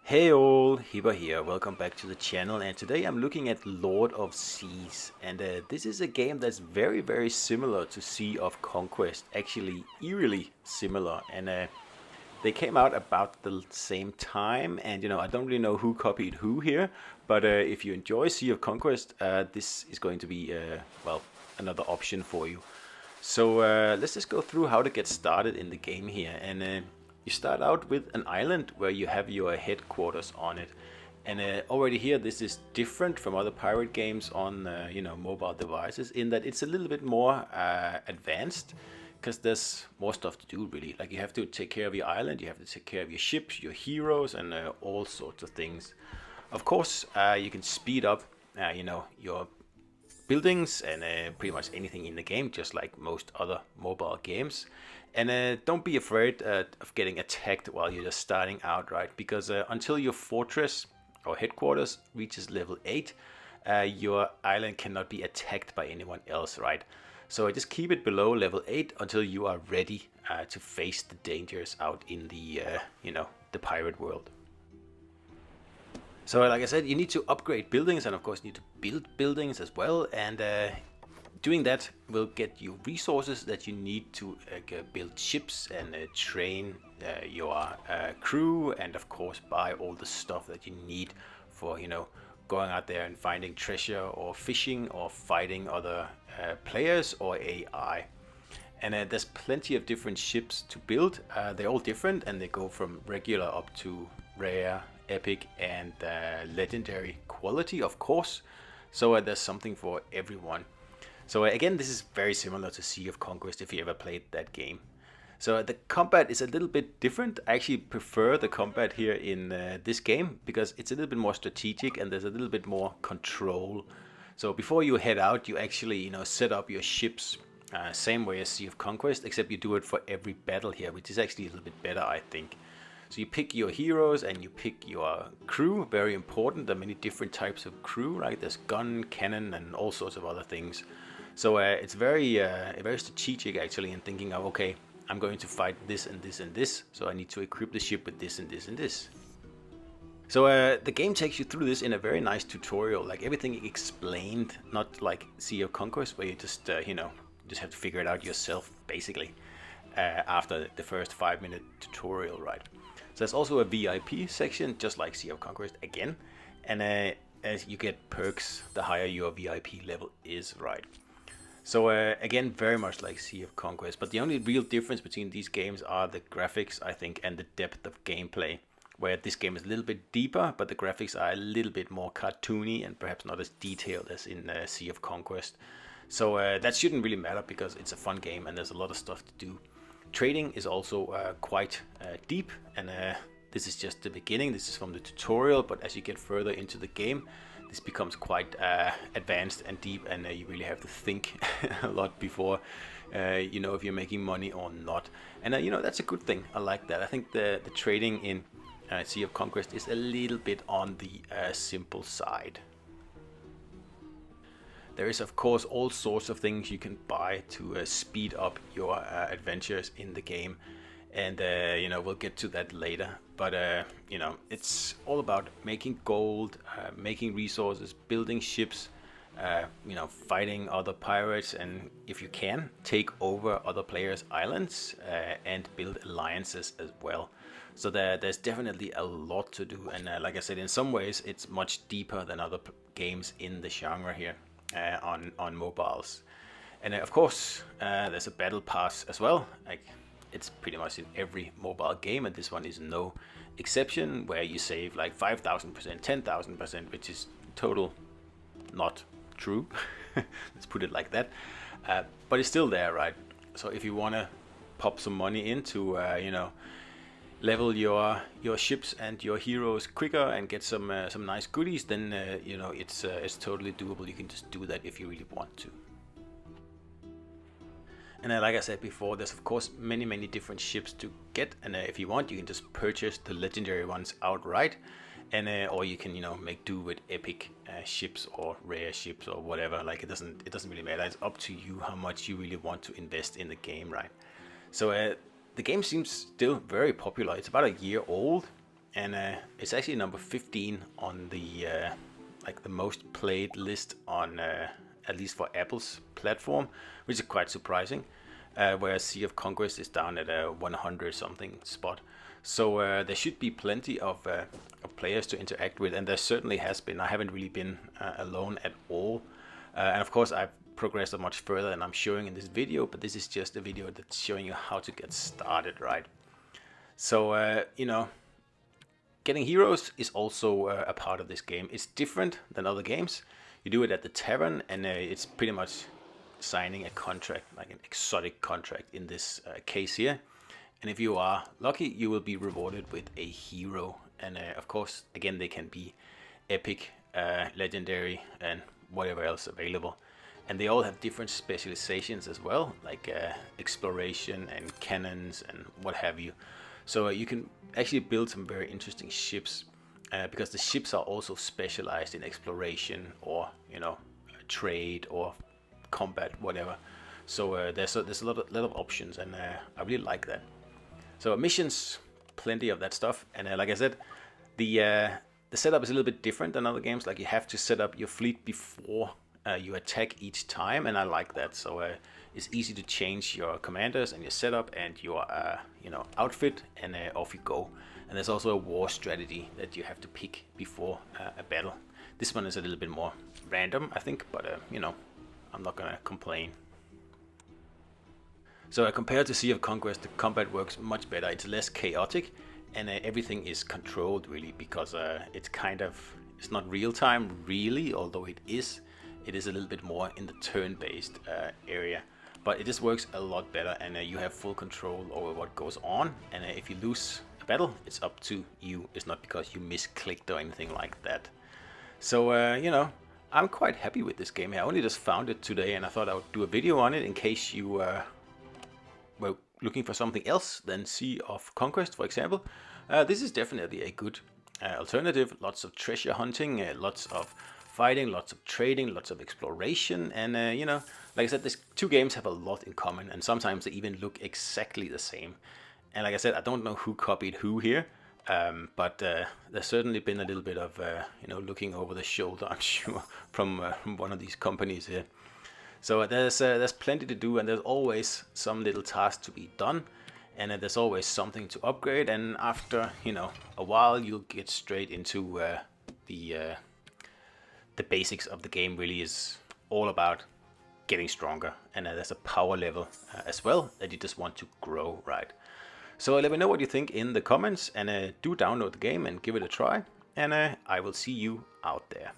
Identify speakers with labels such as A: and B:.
A: Hey all, Hiba here, welcome back to the channel, and today I'm looking at Lord of Seas, and this is a game that's very similar to Sea of Conquest, actually eerily similar, and they came out about the same time, and I don't really know who copied who here, but if you enjoy Sea of Conquest, this is going to be, well, another option for you. So let's just go through how to get started in the game here, and you start out with an island where you have your headquarters on it. And already here, this is different from other pirate games on mobile devices in that it's a little bit more advanced, because there's more stuff to do really. Like you have to take care of your island, you have to take care of your ships, your heroes, and all sorts of things. Of course, you can speed up, your buildings and pretty much anything in the game, just like most other mobile games. And don't be afraid of getting attacked while you're just starting out, right? Because until your fortress or headquarters reaches level 8, your island cannot be attacked by anyone else, right? So just keep it below level 8 until you are ready to face the dangers out in the, the pirate world. So like I said, you need to upgrade buildings, and of course you need to build buildings as well, and doing that will get you resources that you need to build ships and train your crew, and of course buy all the stuff that you need for going out there and finding treasure or fishing or fighting other players or AI. And there's plenty of different ships to build. They're all different, and they go from regular up to rare, epic, and legendary quality, of course. So there's something for everyone. So again, this is very similar to Sea of Conquest if you ever played that game. So the combat is a little bit different. I actually prefer the combat here in this game because it's a little bit more strategic and there's a little bit more control. So before you head out, you actually set up your ships same way as Sea of Conquest, except you do it for every battle here, which is actually a little bit better, I think. So you pick your heroes and you pick your crew, very important. There are many different types of crew, right? There's gun, cannon, and all sorts of other things. So it's very strategic actually in thinking of, okay, I'm going to fight this and this and this, so I need to equip the ship with this and this and this. So the game takes you through this in a very nice tutorial, like everything explained, not like Sea of Conquest where you just, just have to figure it out yourself, basically, after the first 5-minute tutorial, right? So there's also a VIP section, just like Sea of Conquest again, and as you get perks, the higher your VIP level is, right? So again, very much like Sea of Conquest, but the only real difference between these games are the graphics, I think, and the depth of gameplay, where this game is a little bit deeper, but the graphics are a little bit more cartoony and perhaps not as detailed as in Sea of Conquest. So that shouldn't really matter because it's a fun game and there's a lot of stuff to do. Trading is also quite deep, and this is just the beginning. This is from the tutorial, but as you get further into the game, this becomes quite advanced and deep, and you really have to think a lot before if you're making money or not. And that's a good thing. I like that. I think the trading in Sea of Conquest is a little bit on the simple side. There is of course all sorts of things you can buy to speed up your adventures in the game, and we'll get to that later. But it's all about making gold, making resources, building ships, fighting other pirates, and if you can, take over other players' islands and build alliances as well. So there's definitely a lot to do, and like I said, in some ways it's much deeper than other games in the genre here on mobiles. And of course there's a battle pass as well. Like, it's pretty much in every mobile game, and this one is no exception, where you save like 5,000%, 10,000%, which is total not true. Let's put it like that. But it's still there, right? So if you want to pop some money into level your ships and your heroes quicker and get some nice goodies, then it's totally doable. You can just do that if you really want to. And like I said before, there's of course many different ships to get, and if you want, you can just purchase the legendary ones outright, and or you can make do with epic ships or rare ships or whatever. Like it doesn't really matter. It's up to you how much you really want to invest in the game, right? So the game seems still very popular. It's about a year old, and it's actually number 15 on the like the most played list on at least for Apple's platform, which is quite surprising. Whereas Sea of Conquest is down at a 100 something spot. So there should be plenty of players to interact with, and there certainly has been. I haven't really been alone at all, and of course I've progressed much further than I'm showing in this video, but this is just a video that's showing you how to get started, right? So you know, getting heroes is also a part of this game. It's different than other games. You do it at the tavern, and it's pretty much signing a contract, like an exotic contract in this case here. And if you are lucky, you will be rewarded with a hero. And of course, again, they can be epic, legendary, and whatever else available. And they all have different specializations as well, like exploration and cannons and what have you. So you can actually build some very interesting ships, because the ships are also specialized in exploration or, you know, trade or combat, whatever. So there's a lot of options, and I really like that. So missions, plenty of that stuff, and like I said, the setup is a little bit different than other games. Like, you have to set up your fleet before you attack each time, and I like that. So it's easy to change your commanders and your setup and your you know, outfit, and off you go. And there's also a war strategy that you have to pick before a battle. This one is a little bit more random, I think, but you know, I'm not gonna complain. So compared to Sea of Conquest, the combat works much better. It's less chaotic, and everything is controlled really, because it's kind of, it's not real time really, although it is a little bit more in the turn-based area. But it just works a lot better, and you have full control over what goes on. And if you lose a battle, it's up to you. It's not because you misclicked or anything like that. So you know, I'm quite happy with this game. I only just found it today, and I thought I would do a video on it in case you were looking for something else than Sea of Conquest, for example. This is definitely a good alternative. Lots of treasure hunting, lots of fighting, lots of trading, lots of exploration, and you know, like I said, these two games have a lot in common, and sometimes they even look exactly the same. And like I said, I don't know who copied who here, but there's certainly been a little bit of you know, looking over the shoulder, I'm sure, from one of these companies here. So there's plenty to do, and there's always some little task to be done, and there's always something to upgrade. And after, you know, a while, you'll get straight into the basics of the game. Really is all about getting stronger, and there's a power level as well that you just want to grow, right? So let me know what you think in the comments, and do download the game and give it a try, and I will see you out there.